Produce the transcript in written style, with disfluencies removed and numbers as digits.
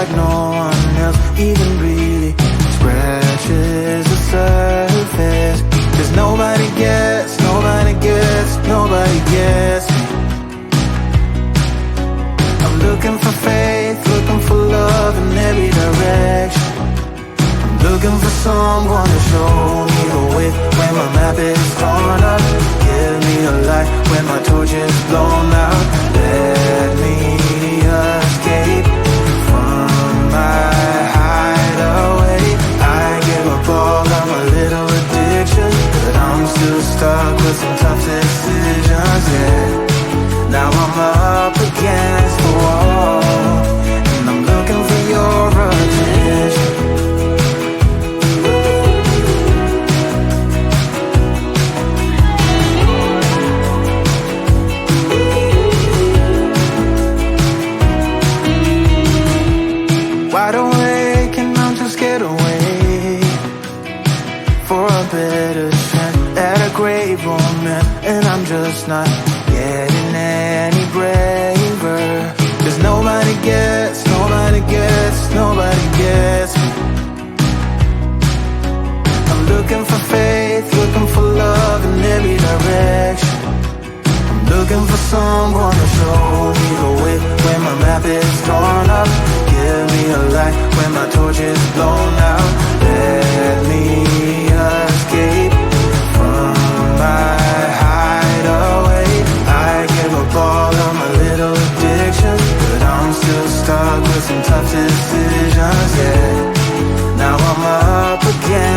like no one else even really scratches the surface. 'Cause nobody gets, nobody gets, nobody gets me. I'm looking for faith, looking for love in every direction. I'm looking for someone to show me the way when my map is torn up. Give me a light when my torch is blown out. Let me escape from my hideaway. I give up all of my little addictions, but I'm still stuck with some tough decisions, yeah. Now I'm up against the wall, and I'm looking for your attention. Wide awake and I'm just scared away for a better chance at a great moment, and I'm just not getting any braver. 'Cause nobody gets, nobody gets, nobody gets me. I'm looking for faith, looking for love in every direction. I'm looking for someone to show me the way when my map is torn up. Give me a light when my torch is blown out. Let me escape from my hideaway. I give up all of my little addictions, but I'm still stuck with some tough decisions, yeah. Now I'm up again.